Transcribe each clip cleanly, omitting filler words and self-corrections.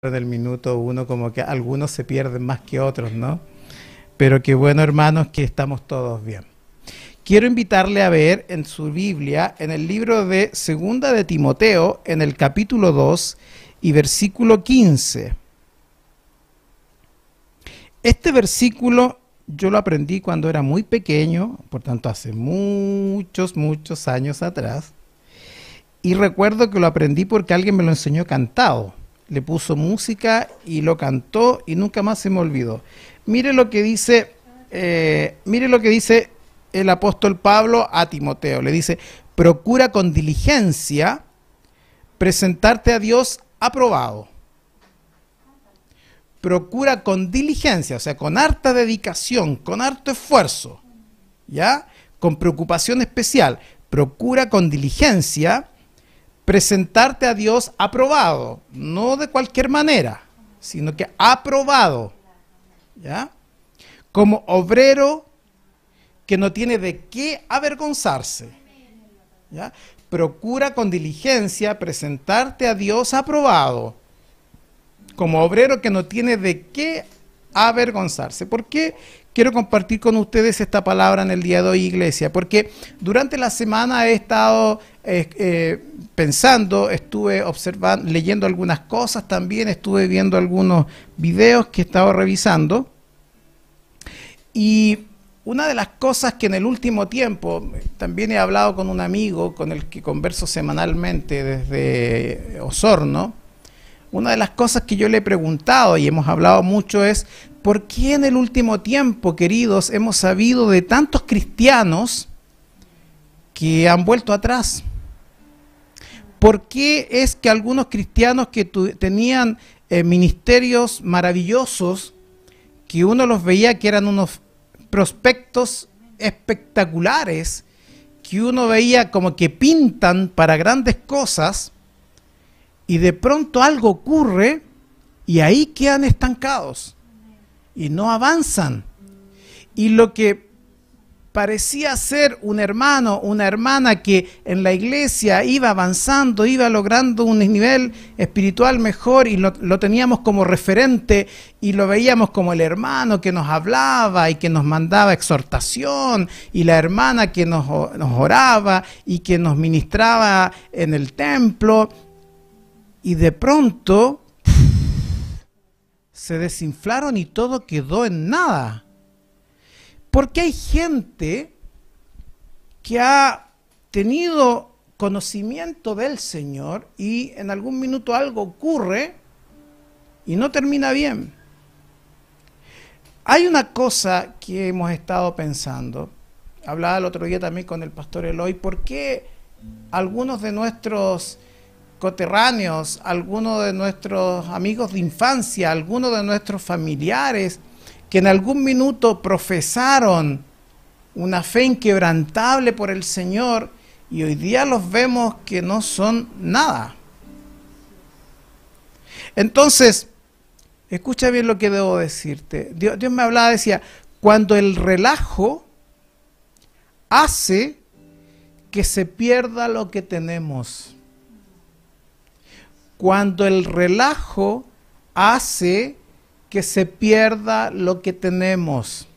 en el minuto uno, como que algunos se pierden más que otros, ¿no? Pero qué bueno, hermanos, que estamos todos bien. Quiero invitarle a ver en su Biblia, en el libro de Segunda de Timoteo, en el capítulo 2 y versículo 15. Este versículo yo lo aprendí cuando era muy pequeño, por tanto hace muchos años atrás, y recuerdo que lo aprendí porque alguien me lo enseñó cantado. Le puso música y lo cantó y nunca más se me olvidó. Mire lo que dice el apóstol Pablo a Timoteo. Le dice: procura con diligencia presentarte a Dios aprobado. Procura con diligencia, o sea, con harta dedicación, con harto esfuerzo, ¿ya? Con preocupación especial. Procura con diligencia presentarte a Dios aprobado, no de cualquier manera, sino que aprobado, ¿ya? Como obrero que no tiene de qué avergonzarse, ¿ya? Procura con diligencia presentarte a Dios aprobado, como obrero que no tiene de qué avergonzarse. ¿Por qué quiero compartir con ustedes esta palabra en el día de hoy, iglesia? Porque durante la semana he estado pensando, estuve observando, leyendo algunas cosas, también estuve viendo algunos videos que he estado revisando. Y una de las cosas que en el último tiempo, también he hablado con un amigo con el que converso semanalmente desde Osorno. Una de las cosas que yo le he preguntado y hemos hablado mucho es: ¿por qué en el último tiempo, queridos, hemos sabido de tantos cristianos que han vuelto atrás? ¿Por qué es que algunos cristianos que tenían ministerios maravillosos, que uno los veía que eran unos prospectos espectaculares, que uno veía como que pintan para grandes cosas, y de pronto algo ocurre y ahí quedan estancados y no avanzan? Y lo que parecía ser un hermano, una hermana que en la iglesia iba avanzando, iba logrando un nivel espiritual mejor y lo teníamos como referente y lo veíamos como el hermano que nos hablaba y que nos mandaba exhortación, y la hermana que nos oraba y que nos ministraba en el templo. Y de pronto se desinflaron y todo quedó en nada. Porque hay gente que ha tenido conocimiento del Señor y en algún minuto algo ocurre y no termina bien. Hay una cosa que hemos estado pensando. Hablaba el otro día también con el pastor Eloy: ¿por qué algunos de nuestros coterráneos, algunos de nuestros amigos de infancia, algunos de nuestros familiares que en algún minuto profesaron una fe inquebrantable por el Señor y hoy día los vemos que no son nada? Entonces, escucha bien lo que debo decirte. Dios me hablaba, decía: cuando el relajo hace que se pierda lo que tenemos. Cuando el relajo hace que se pierda lo que tenemos.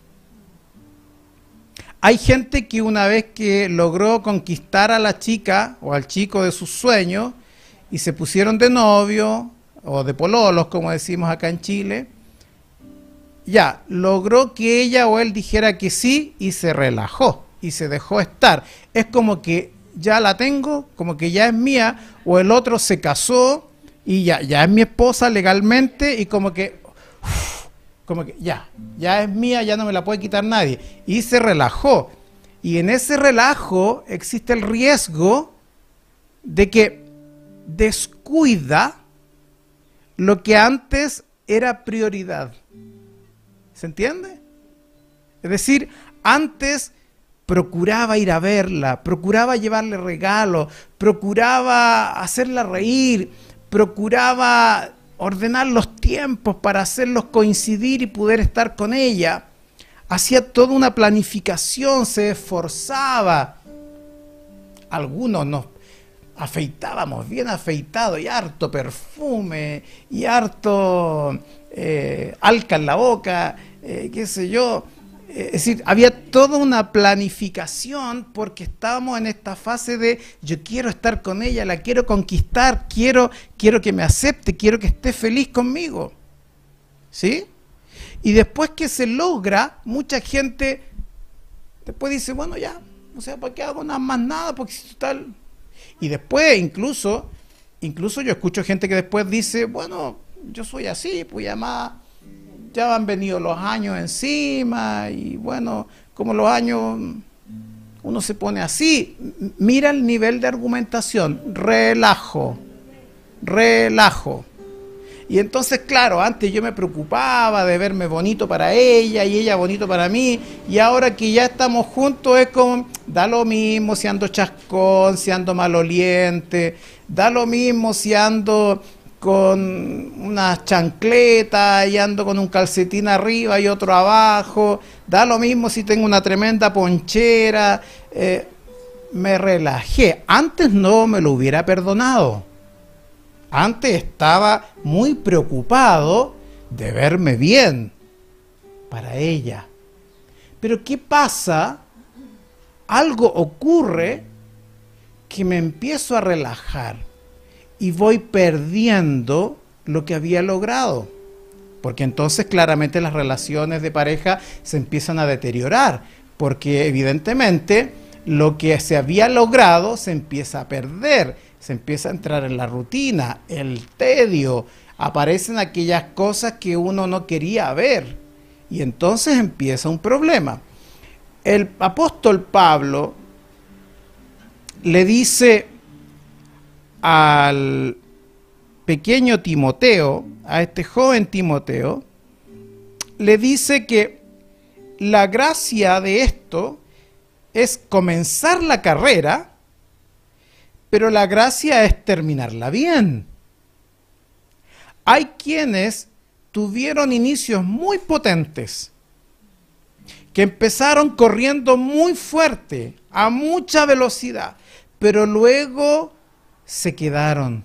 Hay gente que una vez que logró conquistar a la chica o al chico de sus sueños y se pusieron de novio o de pololos, como decimos acá en Chile, ya logró que ella o él dijera que sí y se relajó y se dejó estar. Es como que ya la tengo, como que ya es mía, o el otro se casó y ya es mi esposa legalmente y como que ya es mía, ya no me la puede quitar nadie. Y se relajó. Y en ese relajo existe el riesgo de que descuida lo que antes era prioridad. ¿Se entiende? Es decir, antes procuraba ir a verla, procuraba llevarle regalos, procuraba hacerla reír, procuraba ordenar los tiempos para hacerlos coincidir y poder estar con ella. Hacía toda una planificación, se esforzaba. Algunos afeitábamos, bien afeitado, y harto perfume, y harto alca en la boca, qué sé yo. Es decir, había toda una planificación porque estábamos en esta fase de yo quiero estar con ella, la quiero conquistar, quiero que me acepte, quiero que esté feliz conmigo. ¿Sí? Y después que se logra, mucha gente después dice, bueno, ya, o sea, ¿para qué hago nada más nada? Porque si tal. Y después incluso yo escucho gente que después dice, bueno, yo soy así, pues ya han venido los años encima y bueno, como los años uno se pone así. Mira el nivel de argumentación, relajo. Y entonces, claro, antes yo me preocupaba de verme bonito para ella y ella bonito para mí, y ahora que ya estamos juntos es como, da lo mismo si ando chascón, si ando maloliente, da lo mismo si ando con unas chancletas y ando con un calcetín arriba y otro abajo, da lo mismo si tengo una tremenda ponchera. Me relajé. Antes no me lo hubiera perdonado. Antes estaba muy preocupado de verme bien para ella. Pero ¿qué pasa? Algo ocurre que me empiezo a relajar y voy perdiendo lo que había logrado. Porque entonces claramente las relaciones de pareja se empiezan a deteriorar. Porque evidentemente lo que se había logrado se empieza a perder. Se empieza a entrar en la rutina, el tedio. Aparecen aquellas cosas que uno no quería ver. Y entonces empieza un problema. El apóstol Pablo le dice al pequeño Timoteo, a este joven Timoteo, le dice que la gracia de esto es comenzar la carrera, pero la gracia es terminarla bien. Hay quienes tuvieron inicios muy potentes, que empezaron corriendo muy fuerte, a mucha velocidad, pero luego se quedaron.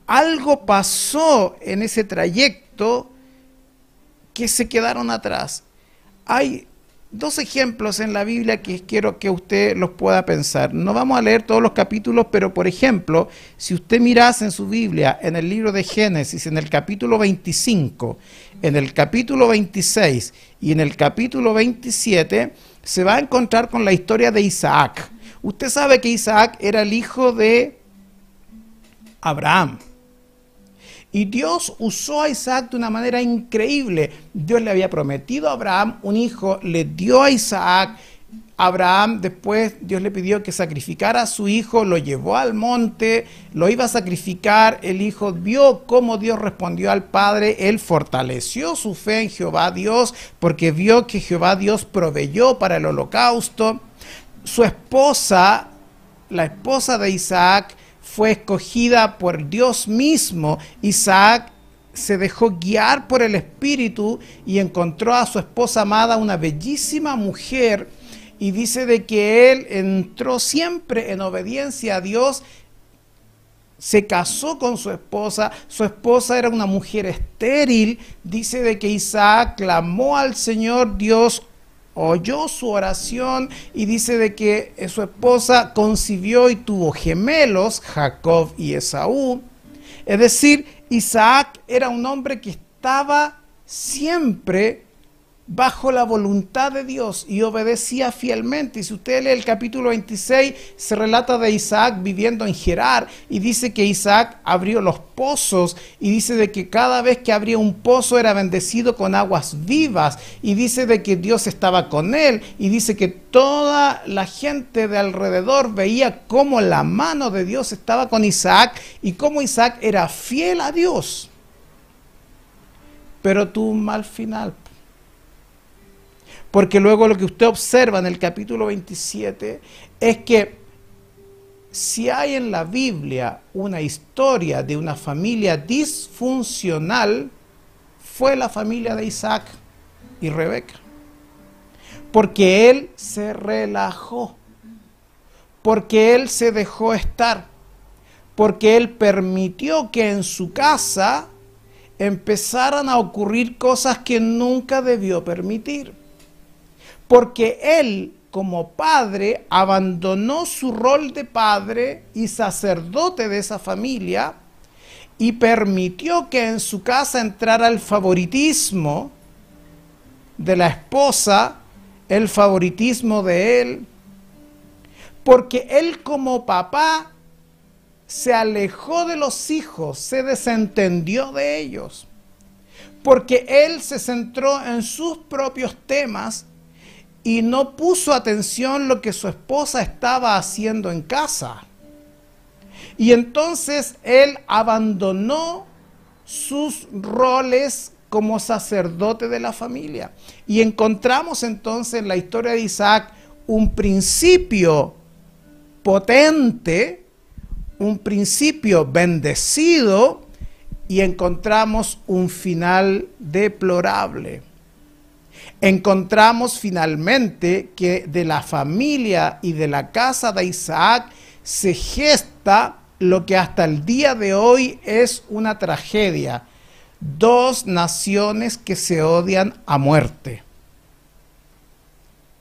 Algo pasó en ese trayecto que se quedaron atrás. Hay dos ejemplos en la Biblia que quiero que usted los pueda pensar. No vamos a leer todos los capítulos, pero por ejemplo, si usted mirase en su Biblia, en el libro de Génesis, en el capítulo 25, en el capítulo 26 y en el capítulo 27, se va a encontrar con la historia de Isaac. Usted sabe que Isaac era el hijo de Abraham. Y Dios usó a Isaac de una manera increíble. Dios le había prometido a Abraham un hijo, le dio a Isaac. Abraham después Dios le pidió que sacrificara a su hijo, lo llevó al monte, lo iba a sacrificar. El hijo vio cómo Dios respondió al padre. Él fortaleció su fe en Jehová Dios porque vio que Jehová Dios proveyó para el holocausto. Su esposa, la esposa de Isaac, fue escogida por Dios mismo. Isaac se dejó guiar por el Espíritu y encontró a su esposa amada, una bellísima mujer, y dice de que él entró siempre en obediencia a Dios. Se casó con su esposa era una mujer estéril. Dice de que Isaac clamó al Señor, Dios oyó su oración y dice de que su esposa concibió y tuvo gemelos, Jacob y Esaú. Es decir, Isaac era un hombre que estaba siempre bajo la voluntad de Dios y obedecía fielmente. Y si usted lee el capítulo 26, se relata de Isaac viviendo en Gerar y dice que Isaac abrió los pozos y dice de que cada vez que abría un pozo era bendecido con aguas vivas, y dice de que Dios estaba con él, y dice que toda la gente de alrededor veía cómo la mano de Dios estaba con Isaac y cómo Isaac era fiel a Dios. Pero tuvo un mal final. Porque luego lo que usted observa en el capítulo 27 es que si hay en la Biblia una historia de una familia disfuncional, fue la familia de Isaac y Rebeca. Porque él se relajó. porque él se dejó estar, porque él permitió que en su casa empezaran a ocurrir cosas que nunca debió permitir. Porque él, como padre, abandonó su rol de padre y sacerdote de esa familia y permitió que en su casa entrara el favoritismo de la esposa, el favoritismo de él, porque él como papá se alejó de los hijos, se desentendió de ellos, porque él se centró en sus propios temas y no puso atención lo que su esposa estaba haciendo en casa. Y entonces él abandonó sus roles como sacerdote de la familia. Y encontramos entonces en la historia de Isaac un principio potente, un principio bendecido, y encontramos un final deplorable. Encontramos finalmente que de la familia y de la casa de Isaac se gesta lo que hasta el día de hoy es una tragedia. Dos naciones que se odian a muerte.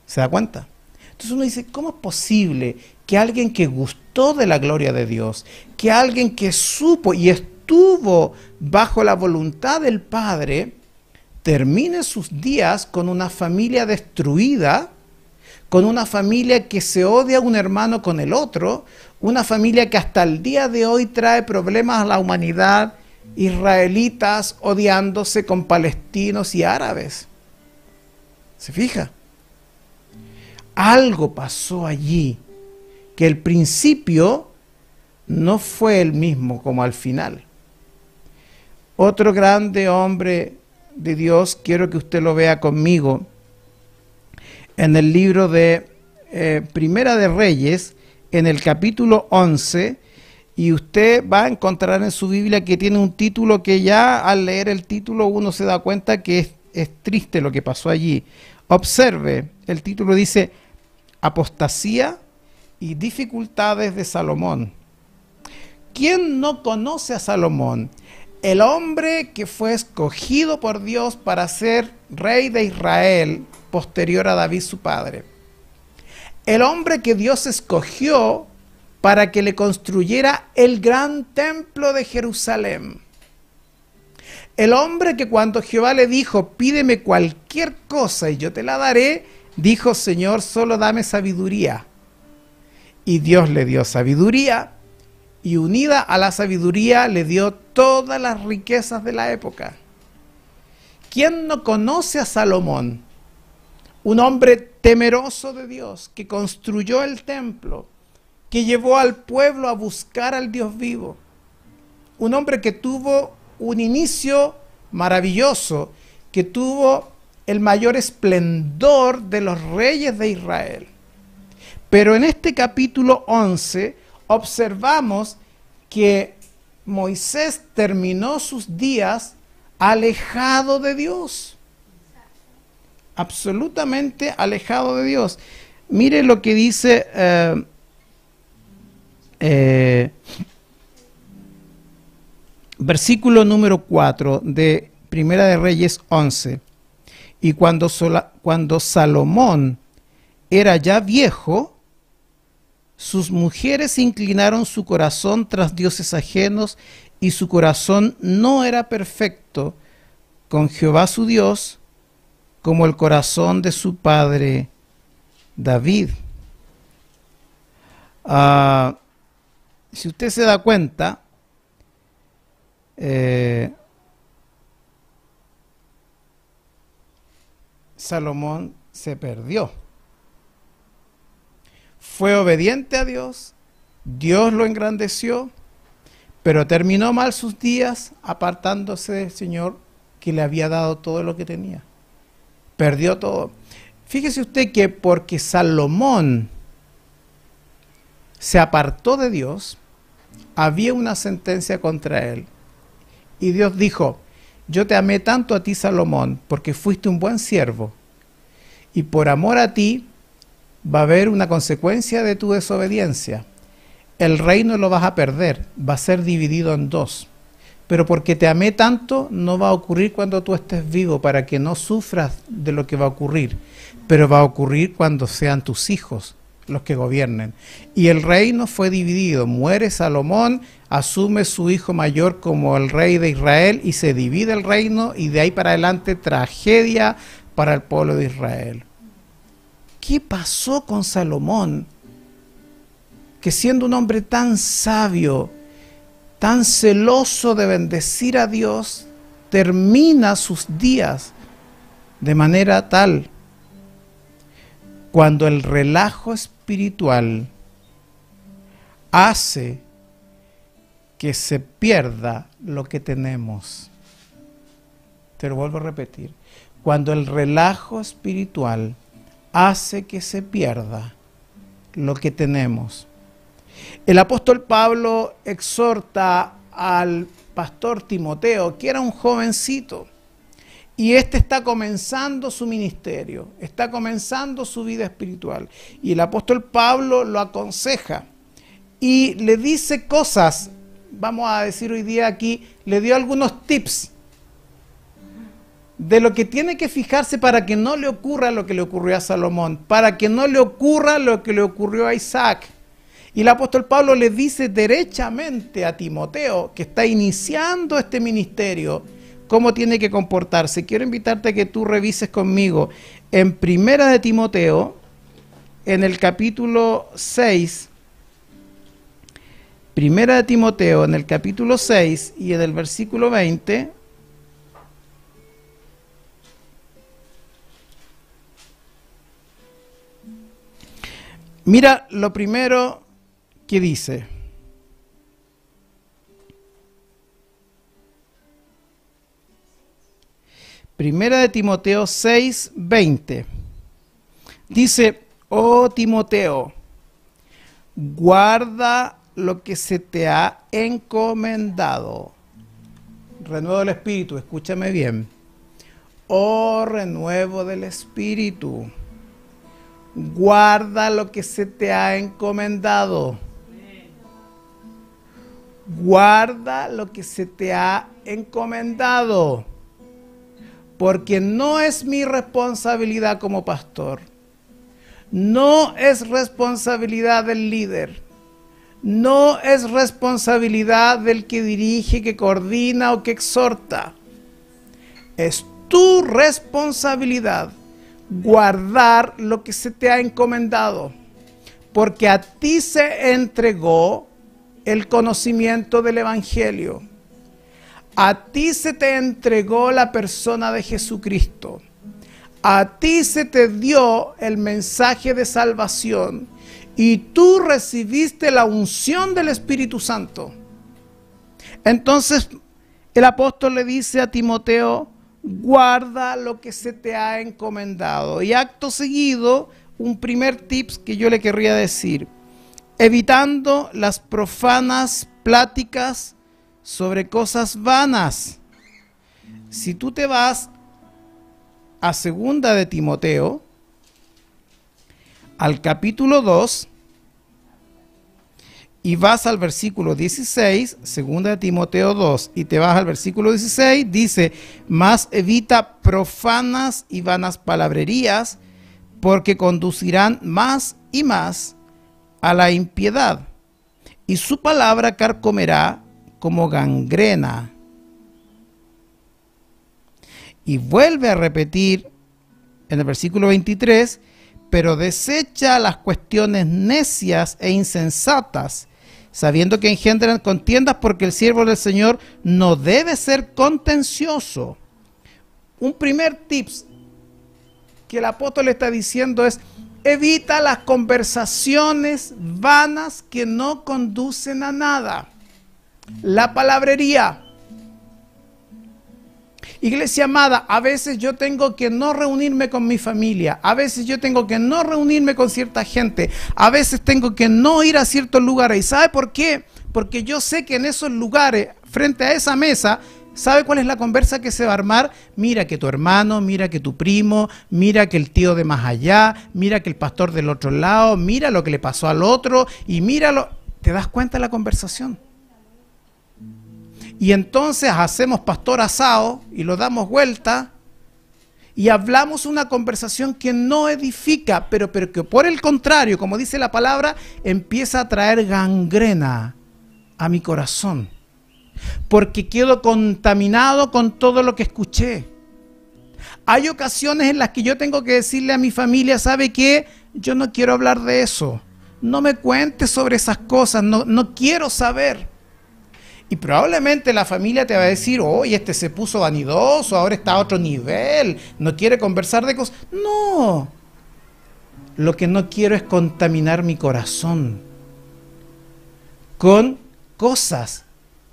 ¿Se da cuenta? Entonces uno dice, ¿cómo es posible que alguien que gustó de la gloria de Dios, que alguien que supo y estuvo bajo la voluntad del Padre, termine sus días con una familia destruida, con una familia que se odia un hermano con el otro, una familia que hasta el día de hoy trae problemas a la humanidad, israelitas odiándose con palestinos y árabes? ¿Se fija? Algo pasó allí, que el principio no fue el mismo como al final. Otro grande hombre de Dios, quiero que usted lo vea conmigo, en el libro de Primera de Reyes, en el capítulo 11, y usted va a encontrar en su Biblia que tiene un título que ya al leer el título uno se da cuenta que es triste lo que pasó allí. Observe, el título dice Apostasía y dificultades de Salomón. ¿Quién no conoce a Salomón? El hombre que fue escogido por Dios para ser rey de Israel posterior a David su padre. El hombre que Dios escogió para que le construyera el gran templo de Jerusalén. El hombre que cuando Jehová le dijo, pídeme cualquier cosa y yo te la daré, dijo, Señor, solo dame sabiduría. Y Dios le dio sabiduría, y unida a la sabiduría le dio todas las riquezas de la época. ¿Quién no conoce a Salomón? Un hombre temeroso de Dios, que construyó el templo, que llevó al pueblo a buscar al Dios vivo. Un hombre que tuvo un inicio maravilloso, que tuvo el mayor esplendor de los reyes de Israel. Pero en este capítulo 11 observamos que Moisés terminó sus días alejado de Dios. Absolutamente alejado de Dios. Mire lo que dice versículo número 4 de Primera de Reyes 11. Y cuando Salomón era ya viejo, sus mujeres inclinaron su corazón tras dioses ajenos, y su corazón no era perfecto con Jehová su Dios, como el corazón de su padre David. Si usted se da cuenta, Salomón se perdió. Fue obediente a Dios, Dios lo engrandeció, pero terminó mal sus días apartándose del Señor que le había dado todo lo que tenía. Perdió todo. Fíjese usted que porque Salomón se apartó de Dios, había una sentencia contra él. Y Dios dijo, yo te amé tanto a ti, Salomón, porque fuiste un buen siervo. Y por amor a ti, va a haber una consecuencia de tu desobediencia. El reino lo vas a perder, va a ser dividido en dos. Pero porque te amé tanto, no va a ocurrir cuando tú estés vivo, para que no sufras de lo que va a ocurrir. Pero va a ocurrir cuando sean tus hijos los que gobiernen. Y el reino fue dividido. Muere Salomón, asume su hijo mayor como el rey de Israel y se divide el reino, y de ahí para adelante tragedia para el pueblo de Israel. ¿Qué pasó con Salomón? Que siendo un hombre tan sabio, tan celoso de bendecir a Dios, termina sus días de manera tal, cuando el relajo espiritual hace que se pierda lo que tenemos. Te lo vuelvo a repetir. Cuando el relajo espiritual hace que se pierda lo que tenemos. El apóstol Pablo exhorta al pastor Timoteo, que era un jovencito, y este está comenzando su ministerio, está comenzando su vida espiritual. Y el apóstol Pablo lo aconseja y le dice cosas, vamos a decir hoy día aquí, le dio algunos tips de lo que tiene que fijarse para que no le ocurra lo que le ocurrió a Salomón, para que no le ocurra lo que le ocurrió a Isaac. Y el apóstol Pablo le dice derechamente a Timoteo, que está iniciando este ministerio, cómo tiene que comportarse. Quiero invitarte a que tú revises conmigo en Primera de Timoteo, en el capítulo 6, Primera de Timoteo, en el capítulo 6 y en el versículo 20. Mira lo primero que dice. Primera de Timoteo 6, 20. Dice, oh Timoteo, guarda lo que se te ha encomendado. Renuevo del Espíritu, escúchame bien. Oh renuevo del Espíritu, guarda lo que se te ha encomendado. Guarda lo que se te ha encomendado. Porque no es mi responsabilidad como pastor. No es responsabilidad del líder. No es responsabilidad del que dirige, que coordina o que exhorta. Es tu responsabilidad guardar lo que se te ha encomendado. Porque a ti se entregó el conocimiento del Evangelio. A ti se te entregó la persona de Jesucristo. A ti se te dio el mensaje de salvación. Y tú recibiste la unción del Espíritu Santo. Entonces el apóstol le dice a Timoteo, guarda lo que se te ha encomendado. Y acto seguido, un primer tips que yo le querría decir. Evitando las profanas pláticas sobre cosas vanas. Si tú te vas a Segunda de Timoteo, al capítulo 2, y vas al versículo 16, Segunda de Timoteo 2, y te vas al versículo 16, dice, mas evita profanas y vanas palabrerías, porque conducirán más y más a la impiedad, y su palabra carcomerá como gangrena. Y vuelve a repetir en el versículo 23, pero desecha las cuestiones necias e insensatas, sabiendo que engendran contiendas, porque el siervo del Señor no debe ser contencioso. Un primer tips que el apóstol está diciendo es, evita las conversaciones vanas que no conducen a nada. La palabrería. Iglesia amada, a veces yo tengo que no reunirme con mi familia, a veces yo tengo que no reunirme con cierta gente, a veces tengo que no ir a ciertos lugares. ¿Y sabe por qué? Porque yo sé que en esos lugares, frente a esa mesa, ¿Sabe cuál es la conversa que se va a armar? Mira que tu hermano, mira que tu primo, mira que el tío de más allá, mira que el pastor del otro lado, mira lo que le pasó al otro y míralo. ¿Te das cuenta de la conversación? Y entonces hacemos pastor asado y lo damos vuelta y hablamos una conversación que no edifica, pero que por el contrario, como dice la palabra, empieza a traer gangrena a mi corazón. Porque quedo contaminado con todo lo que escuché. Hay ocasiones en las que yo tengo que decirle a mi familia, ¿sabe qué? Yo no quiero hablar de eso. No me cuentes sobre esas cosas, no quiero saber. Y probablemente la familia te va a decir, oye, este se puso vanidoso, ahora está a otro nivel, no quiere conversar de cosas. No. Lo que no quiero es contaminar mi corazón con cosas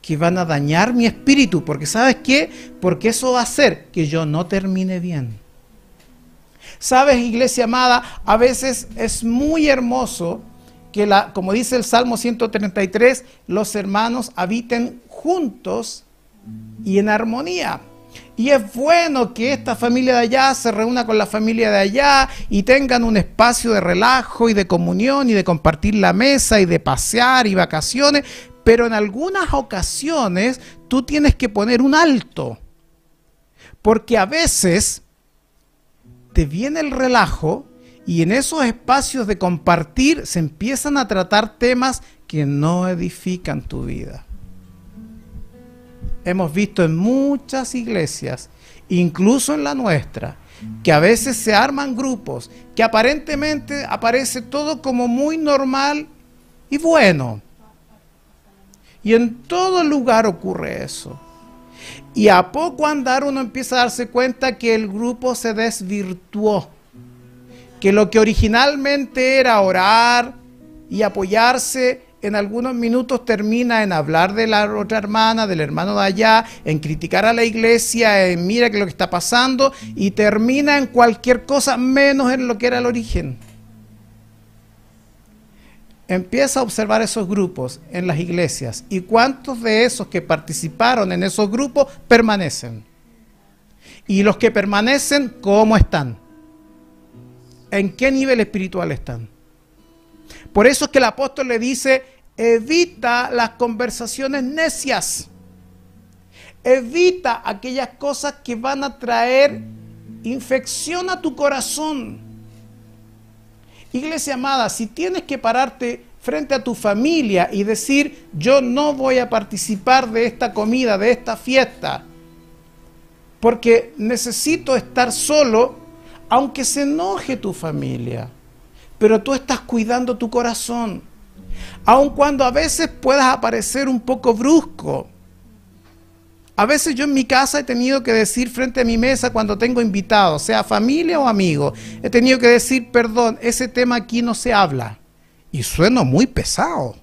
que van a dañar mi espíritu, porque ¿sabes qué? Porque eso va a hacer que yo no termine bien. ¿Sabes, iglesia amada? A veces es muy hermoso que, como dice el Salmo 133, los hermanos habiten juntos y en armonía. Y es bueno que esta familia de allá se reúna con la familia de allá y tengan un espacio de relajo y de comunión y de compartir la mesa y de pasear y vacaciones. Pero en algunas ocasiones tú tienes que poner un alto, porque a veces te viene el relajo y en esos espacios de compartir se empiezan a tratar temas que no edifican tu vida. Hemos visto en muchas iglesias, incluso en la nuestra, que a veces se arman grupos, que aparentemente aparece todo como muy normal y bueno. Y en todo lugar ocurre eso. Y a poco andar uno empieza a darse cuenta que el grupo se desvirtuó. Que lo que originalmente era orar y apoyarse, en algunos minutos termina en hablar de la otra hermana, del hermano de allá, en criticar a la iglesia, en mira que lo que está pasando, y termina en cualquier cosa menos en lo que era el origen. Empieza a observar esos grupos en las iglesias y cuántos de esos que participaron en esos grupos permanecen. Y los que permanecen, ¿cómo están? ¿En qué nivel espiritual están? Por eso es que el apóstol le dice, evita las conversaciones necias. Evita aquellas cosas que van a traer infección a tu corazón. Iglesia amada, si tienes que pararte frente a tu familia y decir, yo no voy a participar de esta comida, de esta fiesta, porque necesito estar solo, aunque se enoje tu familia, pero tú estás cuidando tu corazón, aun cuando a veces puedas aparecer un poco brusco. A veces yo en mi casa he tenido que decir frente a mi mesa cuando tengo invitados, sea familia o amigos, he tenido que decir, perdón, ese tema aquí no se habla. Y sueno muy pesado.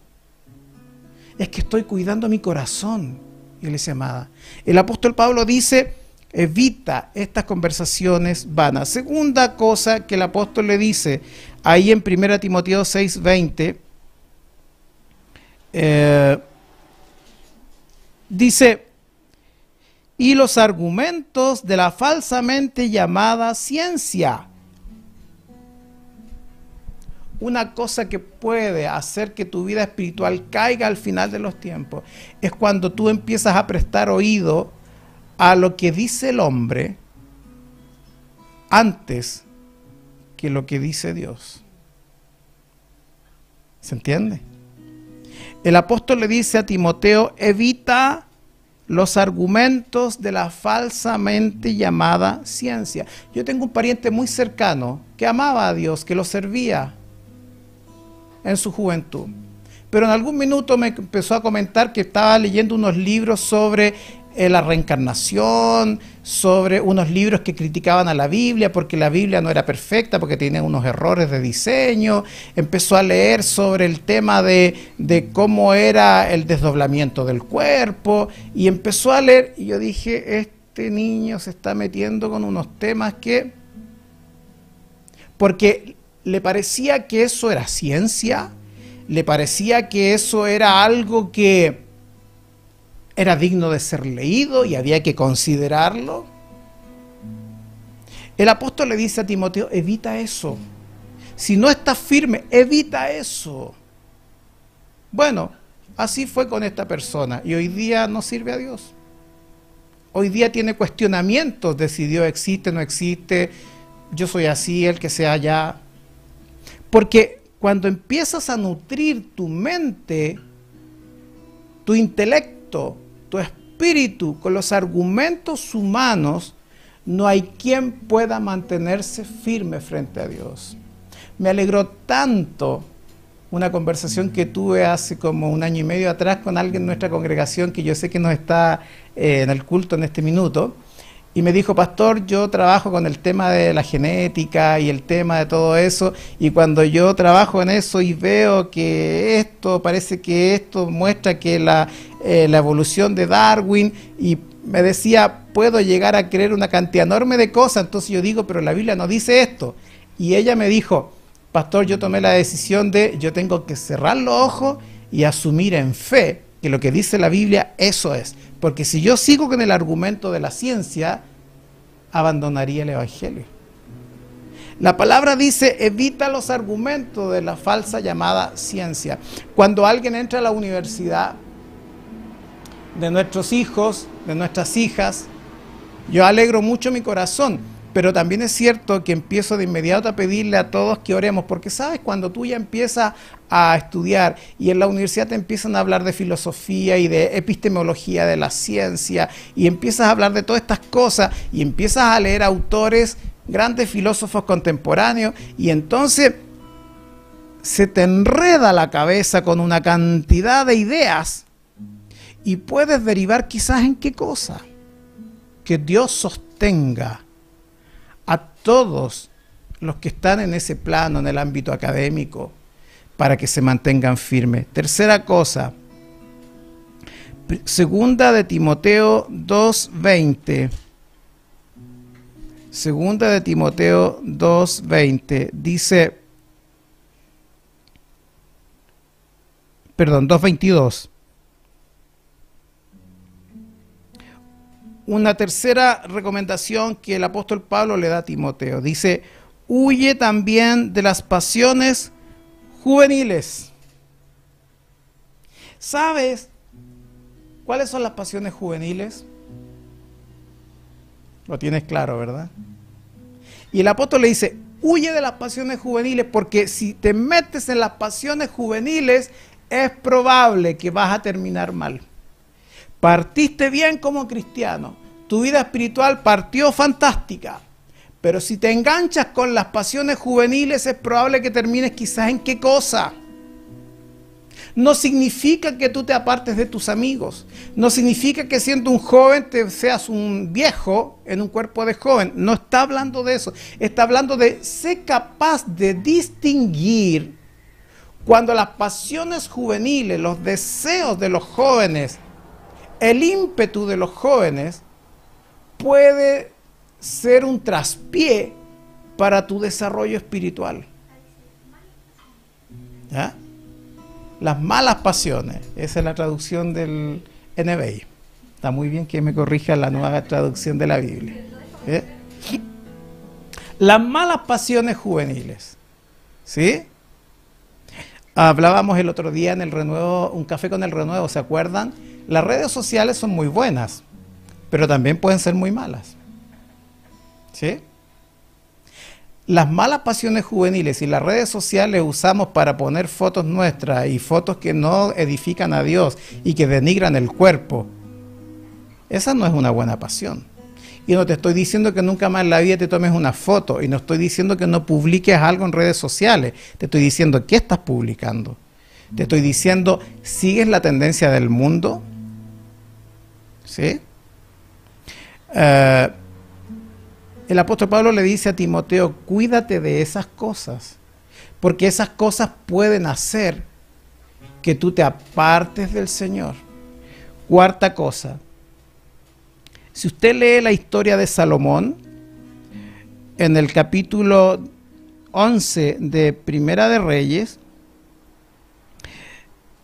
Es que estoy cuidando mi corazón, iglesia amada. El apóstol Pablo dice, evita estas conversaciones vanas. Segunda cosa que el apóstol le dice, ahí en 1 Timoteo 6:20, dice, y los argumentos de la falsamente llamada ciencia. Una cosa que puede hacer que tu vida espiritual caiga al final de los tiempos es cuando tú empiezas a prestar oído a lo que dice el hombre antes que lo que dice Dios. ¿Se entiende? El apóstol le dice a Timoteo, evita los argumentos de la falsamente llamada ciencia. Yo tengo un pariente muy cercano que amaba a Dios, que lo servía en su juventud. Pero en algún minuto me empezó a comentar que estaba leyendo unos libros sobre la reencarnación, sobre unos libros que criticaban a la Biblia porque la Biblia no era perfecta, porque tenía unos errores de diseño. Empezó a leer sobre el tema de cómo era el desdoblamiento del cuerpo y empezó a leer y yo dije, este niño se está metiendo con unos temas que... porque le parecía que eso era ciencia, le parecía que eso era algo que era digno de ser leído y había que considerarlo. El apóstol le dice a Timoteo, evita eso. Si no estás firme, evita eso. Bueno, así fue con esta persona y hoy día no sirve a Dios. Hoy día tiene cuestionamientos de si Dios existe, no existe, yo soy así, el que sea allá. Porque cuando empiezas a nutrir tu mente, tu intelecto, tu espíritu con los argumentos humanos, no hay quien pueda mantenerse firme frente a Dios. Me alegró tanto una conversación que tuve hace como 1 año y medio atrás con alguien en nuestra congregación que yo sé que nos está en el culto en este minuto, y me dijo, pastor, yo trabajo con el tema de la genética y el tema de todo eso, y cuando yo trabajo en eso y veo que esto, parece que esto muestra que la evolución de Darwin, y me decía, puedo llegar a creer una cantidad enorme de cosas, entonces yo digo, pero la Biblia no dice esto, y ella me dijo, pastor, yo tomé la decisión de, yo tengo que cerrar los ojos y asumir en fe que lo que dice la Biblia, eso es. Porque si yo sigo con el argumento de la ciencia, abandonaría el Evangelio. La palabra dice, evita los argumentos de la falsa llamada ciencia. Cuando alguien entra a la universidad, de nuestros hijos, de nuestras hijas, yo alegro mucho mi corazón. Pero también es cierto que empiezo de inmediato a pedirle a todos que oremos, porque sabes, cuando tú ya empiezas a estudiar y en la universidad te empiezan a hablar de filosofía y de epistemología de la ciencia y empiezas a hablar de todas estas cosas y empiezas a leer autores, grandes filósofos contemporáneos, y entonces se te enreda la cabeza con una cantidad de ideas y puedes derivar quizás en qué cosa. Que Dios sostenga a todos los que están en ese plano, en el ámbito académico, para que se mantengan firmes. Tercera cosa, segunda de Timoteo 2:20. Segunda de Timoteo 2:20 dice, perdón, 2:22. Una tercera recomendación que el apóstol Pablo le da a Timoteo. Dice, huye también de las pasiones juveniles. ¿Sabes cuáles son las pasiones juveniles? Lo tienes claro, ¿verdad? Y el apóstol le dice, huye de las pasiones juveniles, porque si te metes en las pasiones juveniles, es probable que vas a terminar mal. Partiste bien como cristiano, tu vida espiritual partió fantástica, pero si te enganchas con las pasiones juveniles es probable que termines quizás en qué cosa. No significa que tú te apartes de tus amigos, no significa que siendo un joven te seas un viejo en un cuerpo de joven, no está hablando de eso, está hablando de ser capaz de distinguir cuando las pasiones juveniles, los deseos de los jóvenes, el ímpetu de los jóvenes puede ser un traspié para tu desarrollo espiritual. ¿Ya? Las malas pasiones, esa es la traducción del NBI. Está muy bien que me corrija la nueva traducción de la Biblia. ¿Eh? Las malas pasiones juveniles. ¿Sí? Hablábamos el otro día en el Renuevo, un café con el Renuevo, ¿se acuerdan? Las redes sociales son muy buenas, pero también pueden ser muy malas. ¿Sí? Las malas pasiones juveniles y las redes sociales usamos para poner fotos nuestras y fotos que no edifican a Dios y que denigran el cuerpo. Esa no es una buena pasión. Y no te estoy diciendo que nunca más en la vida te tomes una foto, y no estoy diciendo que no publiques algo en redes sociales. Te estoy diciendo, ¿qué estás publicando? Te estoy diciendo, ¿sigues la tendencia del mundo? ¿Sí? El apóstol Pablo le dice a Timoteo, cuídate de esas cosas, porque esas cosas pueden hacer que tú te apartes del Señor. Cuarta cosa, si usted lee la historia de Salomón, en el capítulo 11 de Primera de Reyes,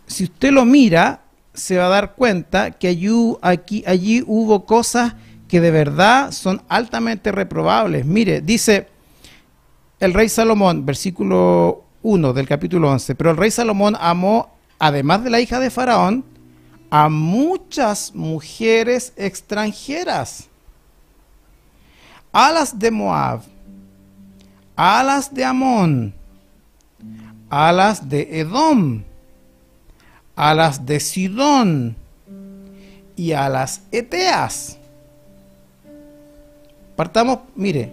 si usted lo mira, se va a dar cuenta que allí hubo cosas que de verdad son altamente reprobables. Mire, dice el rey Salomón, versículo 1 del capítulo 11, pero el rey Salomón amó, además de la hija de Faraón, a muchas mujeres extranjeras, a las de Moab, a las de Amón, a las de Edom, a las de Sidón y a las Eteas. Partamos, mire,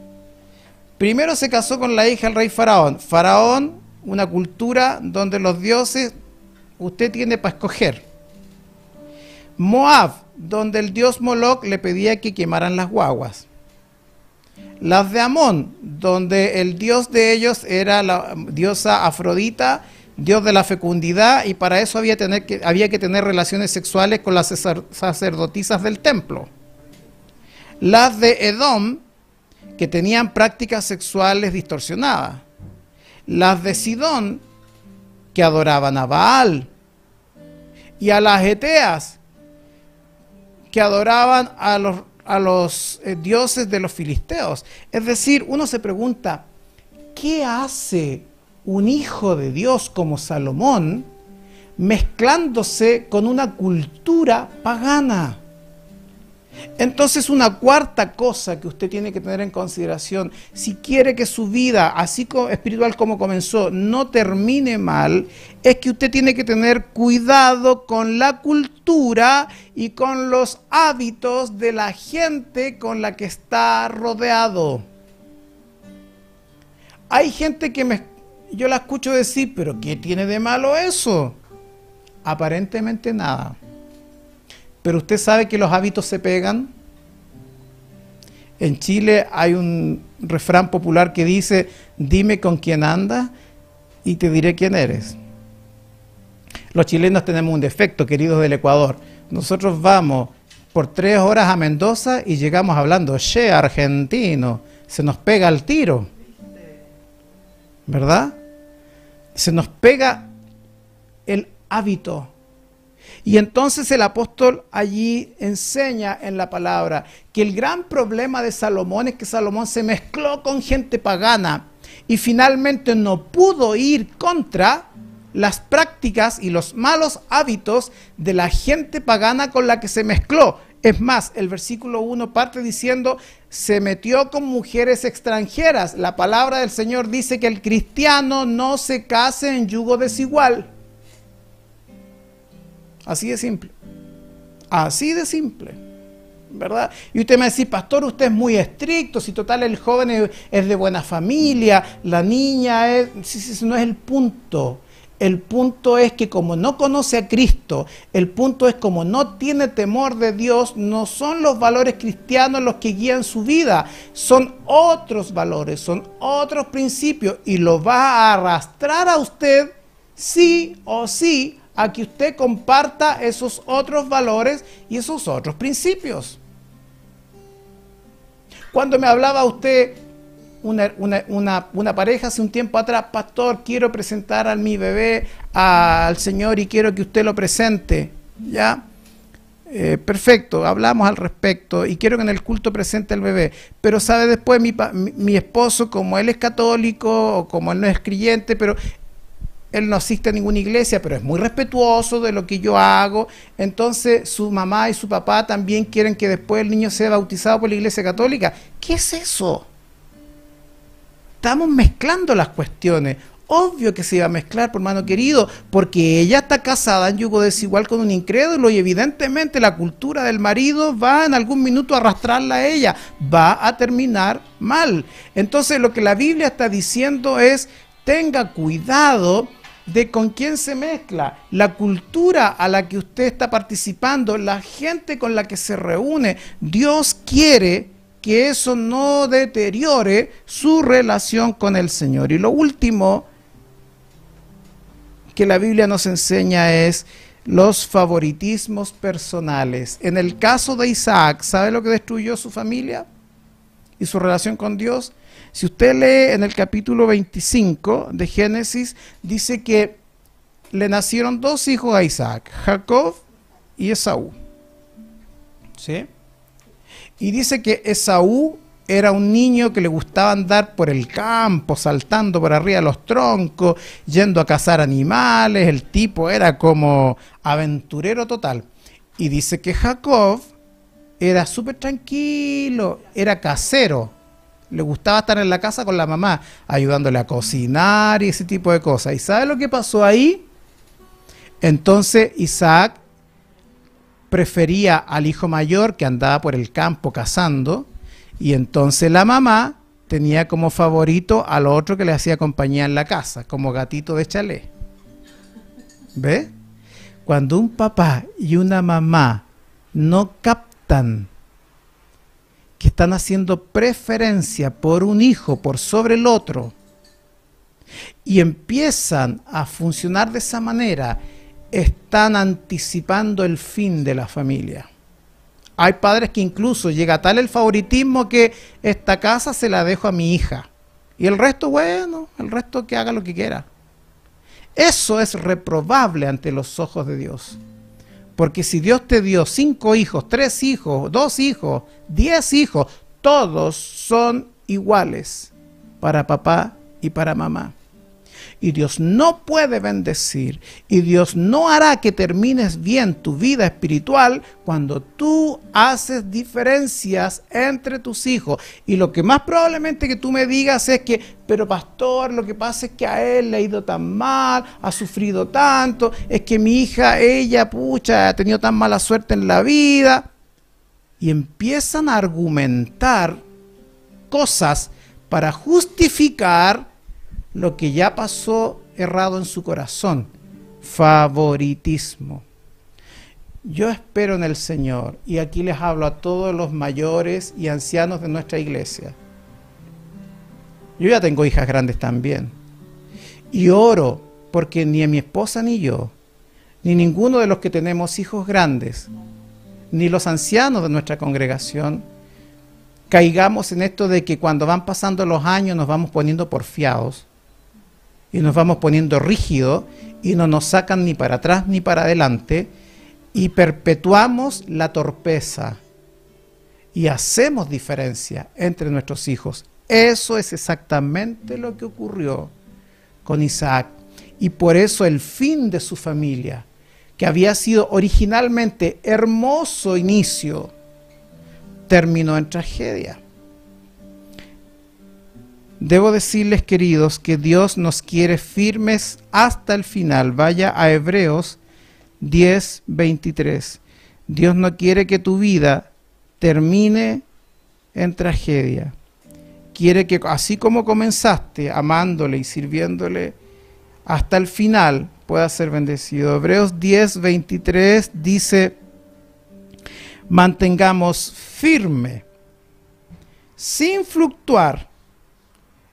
primero se casó con la hija del rey Faraón. Faraón, una cultura donde los dioses usted tiene para escoger. Moab, donde el dios Moloc le pedía que quemaran las guaguas. Las de Amón, donde el dios de ellos era la diosa Afrodita, dios de la fecundidad, y para eso había que tener relaciones sexuales con las sacerdotisas del templo. Las de Edom, que tenían prácticas sexuales distorsionadas. Las de Sidón, que adoraban a Baal. Y a las Eteas, que adoraban a los dioses de los filisteos. Es decir, uno se pregunta, ¿qué hace un hijo de Dios como Salomón mezclándose con una cultura pagana? Entonces, una cuarta cosa que usted tiene que tener en consideración, si quiere que su vida, así espiritual como comenzó, no termine mal, es que usted tiene que tener cuidado con la cultura y con los hábitos de la gente con la que está rodeado. Hay gente que yo la escucho decir, pero ¿qué tiene de malo eso? Aparentemente nada. Pero usted sabe que los hábitos se pegan. En Chile hay un refrán popular que dice, dime con quién andas y te diré quién eres. Los chilenos tenemos un defecto, queridos del Ecuador. Nosotros vamos por 3 horas a Mendoza y llegamos hablando, che, argentino, se nos pega el tiro. ¿Verdad? Se nos pega el hábito. Y entonces el apóstol allí enseña en la palabra que el gran problema de Salomón es que Salomón se mezcló con gente pagana y finalmente no pudo ir contra las prácticas y los malos hábitos de la gente pagana con la que se mezcló. Es más, el versículo 1 parte diciendo, se metió con mujeres extranjeras. La palabra del Señor dice que el cristiano no se case en yugo desigual. Así de simple. Así de simple. ¿Verdad? Y usted me dice, pastor, usted es muy estricto, si total el joven es de buena familia, la niña es... Sí, no es el punto. El punto es que como no conoce a Cristo, el punto es como no tiene temor de Dios, no son los valores cristianos los que guían su vida, son otros valores, son otros principios y lo va a arrastrar a usted sí o sí a que usted comparta esos otros valores y esos otros principios. Cuando me hablaba usted, una pareja hace un tiempo atrás, pastor, quiero presentar a mi bebé al Señor y quiero que usted lo presente, ¿ya? Perfecto, hablamos al respecto y quiero que en el culto presente al bebé, pero sabe, después mi esposo, como él es católico o como él no es creyente, pero él no asiste a ninguna iglesia, pero es muy respetuoso de lo que yo hago. Entonces su mamá y su papá también quieren que después el niño sea bautizado por la iglesia católica. ¿Qué es eso? Estamos mezclando las cuestiones. Obvio que se iba a mezclar, por hermano querido, porque ella está casada en yugo desigual con un incrédulo y evidentemente la cultura del marido va en algún minuto a arrastrarla a ella. Va a terminar mal. Entonces lo que la Biblia está diciendo es, tenga cuidado de con quién se mezcla, la cultura a la que usted está participando, la gente con la que se reúne. Dios quiere que eso no deteriore su relación con el Señor. Y lo último que la Biblia nos enseña es los favoritismos personales. En el caso de Isaac, ¿sabe lo que destruyó su familia y su relación con Dios? Si usted lee en el capítulo 25 de Génesis, dice que le nacieron 2 hijos a Isaac, Jacob y Esaú. ¿Sí? Y dice que Esaú era un niño que le gustaba andar por el campo, saltando por arriba de los troncos, yendo a cazar animales. El tipo era como aventurero total. Y dice que Jacob era súper tranquilo, era casero. Le gustaba estar en la casa con la mamá, ayudándole a cocinar y ese tipo de cosas. ¿Y sabe lo que pasó ahí? Entonces Isaac prefería al hijo mayor que andaba por el campo cazando, y entonces la mamá tenía como favorito al otro que le hacía compañía en la casa, como gatito de chalet. ¿Ve? Cuando un papá y una mamá no captan que están haciendo preferencia por un hijo por sobre el otro y empiezan a funcionar de esa manera, están anticipando el fin de la familia. Hay padres que incluso llega tal el favoritismo que esta casa se la dejo a mi hija y el resto, bueno, el resto que haga lo que quiera. Eso es reprobable ante los ojos de Dios. Porque si Dios te dio 5 hijos, 3 hijos, 2 hijos, 10 hijos, todos son iguales para papá y para mamá. Y Dios no puede bendecir, y Dios no hará que termines bien tu vida espiritual cuando tú haces diferencias entre tus hijos. Y lo que más probablemente que tú me digas es que, pero pastor, lo que pasa es que a él le ha ido tan mal, ha sufrido tanto, es que mi hija, ella, pucha, ha tenido tan mala suerte en la vida. Y empiezan a argumentar cosas para justificar lo que ya pasó errado en su corazón. Favoritismo. Yo espero en el Señor, y aquí les hablo a todos los mayores y ancianos de nuestra iglesia. Yo ya tengo hijas grandes también. Y oro porque ni mi esposa ni yo, ni ninguno de los que tenemos hijos grandes, ni los ancianos de nuestra congregación, caigamos en esto de que cuando van pasando los años nos vamos poniendo porfiados y nos vamos poniendo rígidos y no nos sacan ni para atrás ni para adelante y perpetuamos la torpeza y hacemos diferencia entre nuestros hijos. Eso es exactamente lo que ocurrió con Isaac, y por eso el fin de su familia, que había sido originalmente hermoso inicio, terminó en tragedia. Debo decirles, queridos, que Dios nos quiere firmes hasta el final. Vaya a Hebreos 10:23. Dios no quiere que tu vida termine en tragedia. Quiere que así como comenzaste amándole y sirviéndole, hasta el final puedas ser bendecido. Hebreos 10:23 dice: mantengamos firme, sin fluctuar,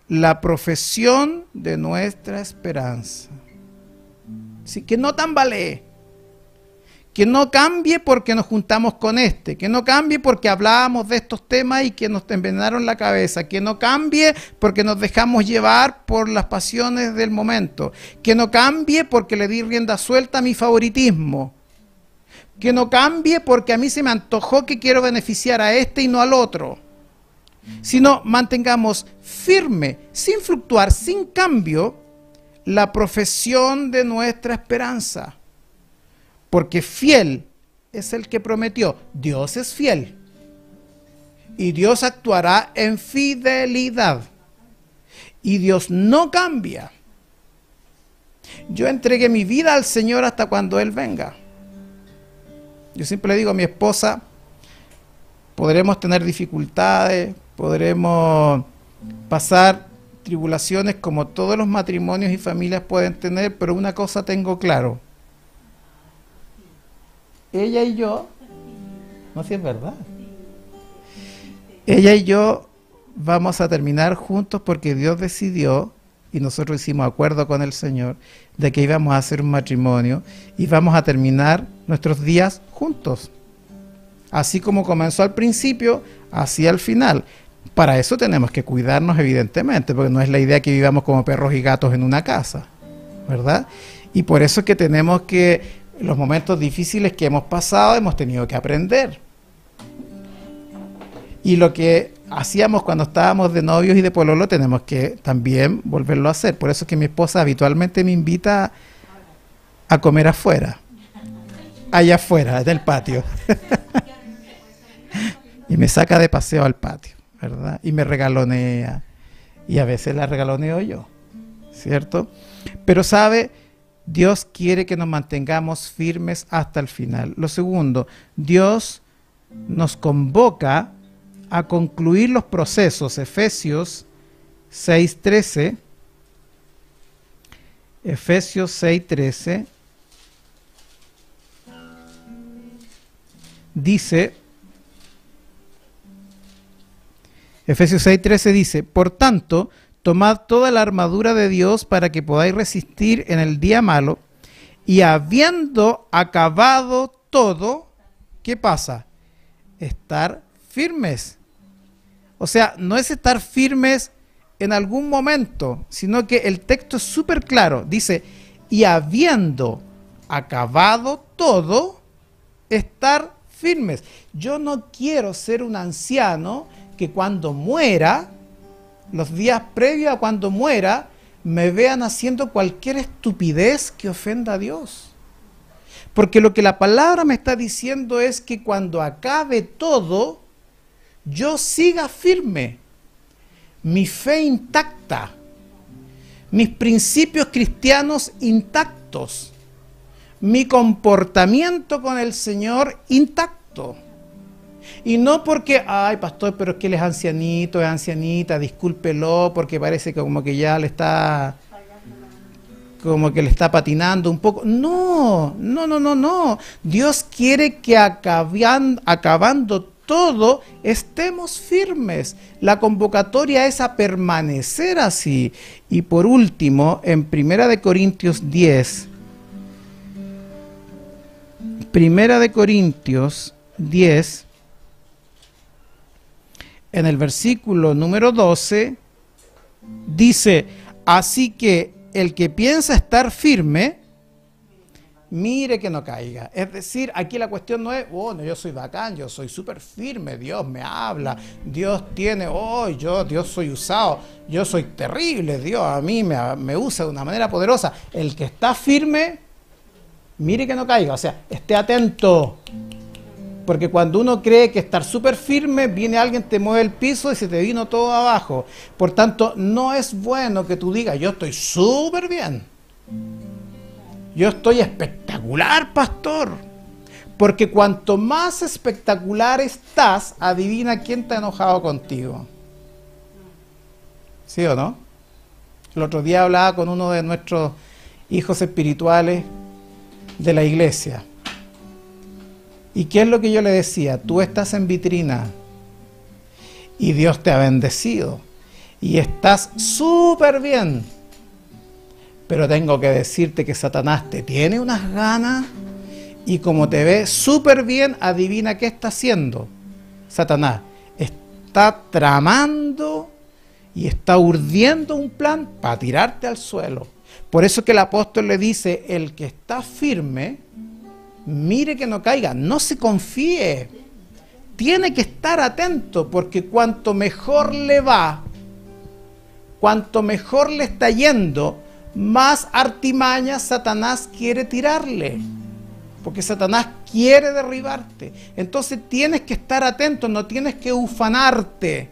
la profesión de nuestra esperanza. Así que no tambalee, que no cambie porque nos juntamos con este, que no cambie porque hablábamos de estos temas y que nos envenenaron la cabeza, que no cambie porque nos dejamos llevar por las pasiones del momento, que no cambie porque le di rienda suelta a mi favoritismo, que no cambie porque a mí se me antojó que quiero beneficiar a este y no al otro, sino mantengamos firme, sin fluctuar, sin cambio, la profesión de nuestra esperanza. Porque fiel es el que prometió. Dios es fiel. Y Dios actuará en fidelidad. Y Dios no cambia. Yo entregué mi vida al Señor hasta cuando Él venga. Yo siempre le digo a mi esposa, podremos tener dificultades, podremos pasar tribulaciones como todos los matrimonios y familias pueden tener, pero una cosa tengo claro. Ella y yo, no sé si es verdad, ella y yo vamos a terminar juntos porque Dios decidió, y nosotros hicimos acuerdo con el Señor, de que íbamos a hacer un matrimonio y vamos a terminar nuestros días juntos. Así como comenzó al principio, así al final. Para eso tenemos que cuidarnos, evidentemente, porque no es la idea que vivamos como perros y gatos en una casa, ¿verdad? Y por eso es que tenemos que los momentos difíciles que hemos pasado hemos tenido que aprender. Y lo que hacíamos cuando estábamos de novios y de pololo tenemos que también volverlo a hacer. Por eso es que mi esposa habitualmente me invita a comer afuera, allá afuera, del patio. Y me saca de paseo al patio, ¿verdad? Y me regalonea. Y a veces la regaloneo yo, ¿cierto? Pero sabe, Dios quiere que nos mantengamos firmes hasta el final. Lo segundo, Dios nos convoca a concluir los procesos. Efesios 6:13. Efesios 6:13 dice, Efesios 6:13 dice, por tanto, tomad toda la armadura de Dios para que podáis resistir en el día malo, y habiendo acabado todo, ¿qué pasa? Estar firmes. O sea, no es estar firmes en algún momento, sino que el texto es súper claro. Dice, y habiendo acabado todo, estar firmes. Yo no quiero ser un anciano que cuando muera, los días previos a cuando muera, me vean haciendo cualquier estupidez que ofenda a Dios. Porque lo que la palabra me está diciendo es que cuando acabe todo, yo siga firme, mi fe intacta, mis principios cristianos intactos, mi comportamiento con el Señor intacto. Y no porque, ay pastor, pero es que él es ancianito, es ancianita, discúlpelo, porque parece que como que ya le está, como que le está patinando un poco. No, no, no, no, no. Dios quiere que acabando todo, estemos firmes. La convocatoria es a permanecer así. Y por último, en 1 Corintios 10, 1 Corintios 10, en el versículo número 12, dice, así que el que piensa estar firme, mire que no caiga. Es decir, aquí la cuestión no es, bueno, yo soy bacán, yo soy súper firme, Dios me habla, Dios tiene, Dios soy usado, yo soy terrible, Dios a mí me usa de una manera poderosa. El que está firme, mire que no caiga, o sea, esté atento. Porque cuando uno cree que estar súper firme, viene alguien, te mueve el piso y se te vino todo abajo. Por tanto, no es bueno que tú digas, yo estoy súper bien. Yo estoy espectacular, pastor. Porque cuanto más espectacular estás, adivina quién está enojado contigo. ¿Sí o no? El otro día hablaba con uno de nuestros hijos espirituales de la iglesia. ¿Y qué es lo que yo le decía? Tú estás en vitrina y Dios te ha bendecido y estás súper bien. Pero tengo que decirte que Satanás te tiene unas ganas y como te ve súper bien, adivina qué está haciendo. Satanás está tramando y está urdiendo un plan para tirarte al suelo. Por eso que el apóstol le dice, el que está firme, mire que no caiga, no se confíe, tiene que estar atento, porque cuanto mejor le va, cuanto mejor le está yendo, más artimañas Satanás quiere tirarle, porque Satanás quiere derribarte. Entonces tienes que estar atento, no tienes que ufanarte,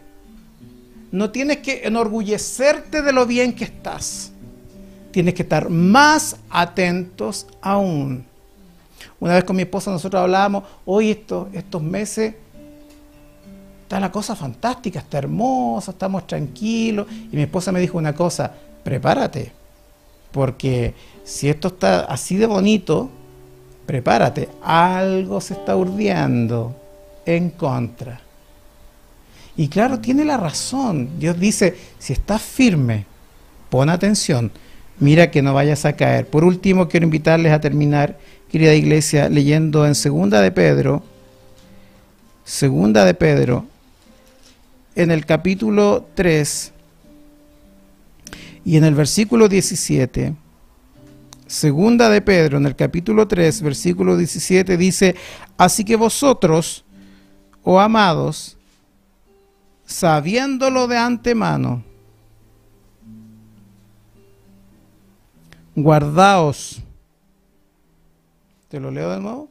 no tienes que enorgullecerte de lo bien que estás, tienes que estar más atentos aún. Una vez con mi esposa nosotros hablábamos, hoy estos meses está la cosa fantástica, está hermosa, estamos tranquilos. Y mi esposa me dijo una cosa, prepárate, porque si esto está así de bonito, prepárate, algo se está urdiando en contra. Y claro, tiene la razón. Dios dice, si estás firme, pon atención, mira que no vayas a caer. Por último, quiero invitarles a terminar, querida iglesia, leyendo en Segunda de Pedro, en el capítulo 3 y en el versículo 17, Segunda de Pedro, en el capítulo 3, versículo 17, dice: así que vosotros, oh amados, sabiéndolo de antemano, guardaos. Te lo leo de nuevo.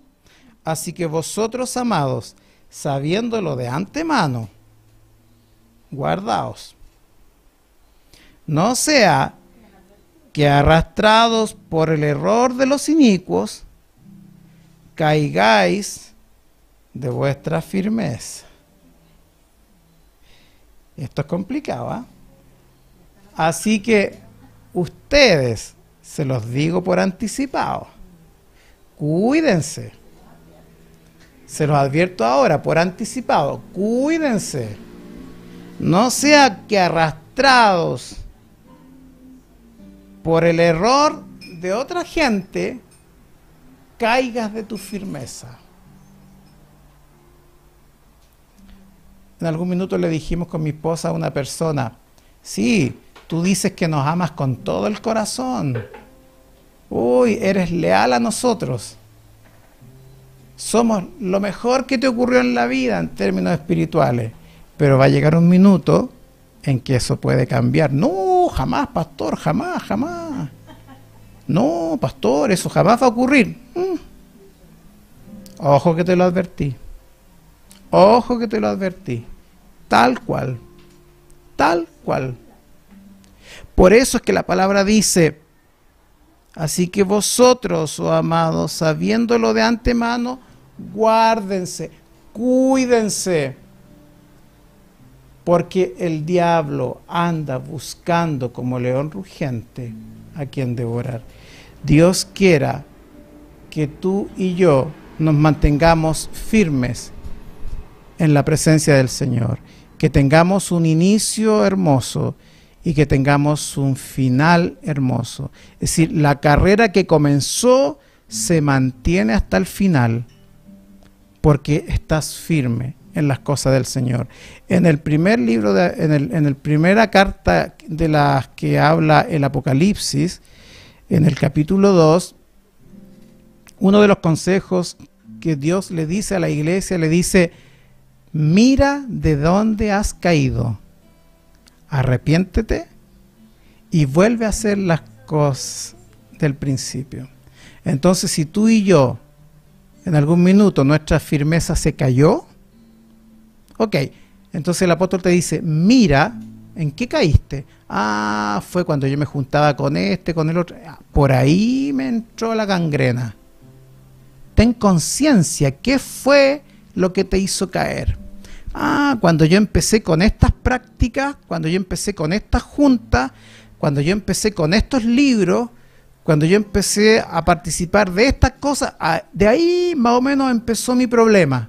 Así que vosotros, amados, sabiéndolo de antemano, guardaos. No sea que arrastrados por el error de los inicuos, caigáis de vuestra firmeza. Esto es complicado, ¿eh? Así que ustedes, se los digo por anticipado, cuídense. Se los advierto ahora por anticipado, cuídense. No sea que arrastrados por el error de otra gente, caigas de tu firmeza. En algún minuto le dijimos con mi esposa a una persona: sí, tú dices que nos amas con todo el corazón. Uy, eres leal a nosotros. Somos lo mejor que te ocurrió en la vida en términos espirituales. Pero va a llegar un minuto en que eso puede cambiar. No, jamás, pastor, jamás, jamás. No, pastor, eso jamás va a ocurrir. Ojo que te lo advertí. Ojo que te lo advertí. Tal cual. Tal cual. Por eso es que la palabra dice: así que vosotros, oh amados, sabiéndolo de antemano, guárdense, cuídense. Porque el diablo anda buscando como león rugiente a quien devorar. Dios quiera que tú y yo nos mantengamos firmes en la presencia del Señor, que tengamos un inicio hermoso y que tengamos un final hermoso. Es decir, la carrera que comenzó se mantiene hasta el final, porque estás firme en las cosas del Señor. En el primer libro, en el primera carta de las que habla el Apocalipsis, en el capítulo 2, uno de los consejos que Dios le dice a la iglesia, le dice: mira de dónde has caído, arrepiéntete y vuelve a hacer las cosas del principio. Entonces, si tú y yo, en algún minuto nuestra firmeza se cayó, ok, entonces el apóstol te dice: mira, ¿en qué caíste? Ah, fue cuando yo me juntaba con este, con el otro. Por ahí me entró la gangrena. Ten conciencia, ¿qué fue lo que te hizo caer? Ah, cuando yo empecé con estas prácticas, cuando yo empecé con estas juntas, cuando yo empecé con estos libros, cuando yo empecé a participar de estas cosas, de ahí más o menos empezó mi problema.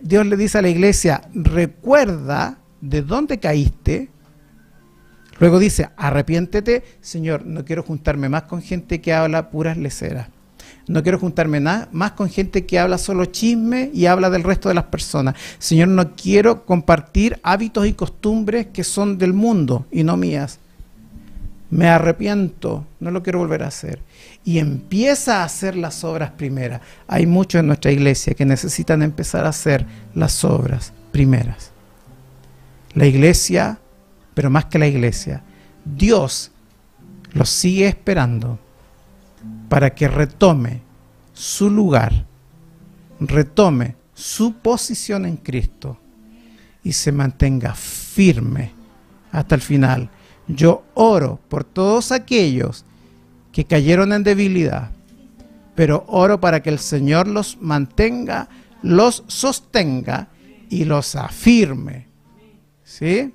Dios le dice a la iglesia: recuerda de dónde caíste. Luego dice: arrepiéntete. Señor, no quiero juntarme más con gente que habla puras leceras. No quiero juntarme más con gente que habla solo chisme y habla del resto de las personas. Señor, no quiero compartir hábitos y costumbres que son del mundo y no mías. Me arrepiento, no lo quiero volver a hacer. Y empieza a hacer las obras primeras. Hay muchos en nuestra iglesia que necesitan empezar a hacer las obras primeras. La iglesia, pero más que la iglesia, Dios los sigue esperando para que retome su lugar, retome su posición en Cristo y se mantenga firme hasta el final. Yo oro por todos aquellos que cayeron en debilidad, pero oro para que el Señor los mantenga, los sostenga y los afirme, ¿sí?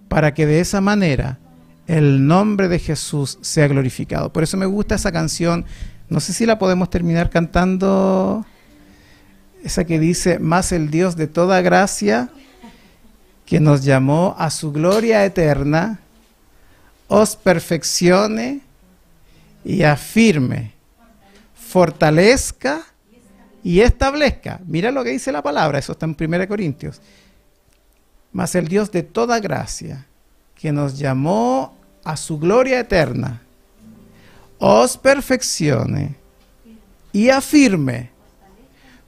Para que de esa manera el nombre de Jesús sea glorificado. Por eso me gusta esa canción. No sé si la podemos terminar cantando, esa que dice: más el Dios de toda gracia, que nos llamó a su gloria eterna, os perfeccione y afirme, fortalezca y establezca. Mira lo que dice la palabra, eso está en 1 Corintios. Mas el Dios de toda gracia, que nos llamó a su gloria eterna, os perfeccione y afirme,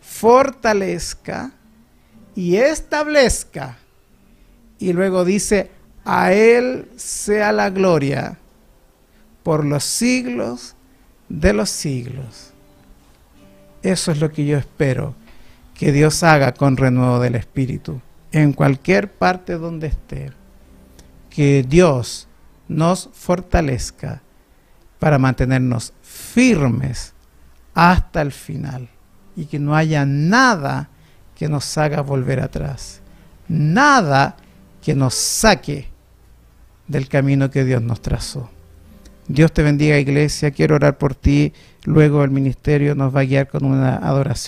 fortalezca y establezca. Y luego dice, a Él sea la gloria por los siglos de los siglos. Eso es lo que yo espero que Dios haga con renuevo del Espíritu, en cualquier parte donde esté. Que Dios nos fortalezca para mantenernos firmes hasta el final y que no haya nada que nos haga volver atrás, nada que nos saque del camino que Dios nos trazó. Dios te bendiga, iglesia. Quiero orar por ti. Luego el ministerio nos va a guiar con una adoración.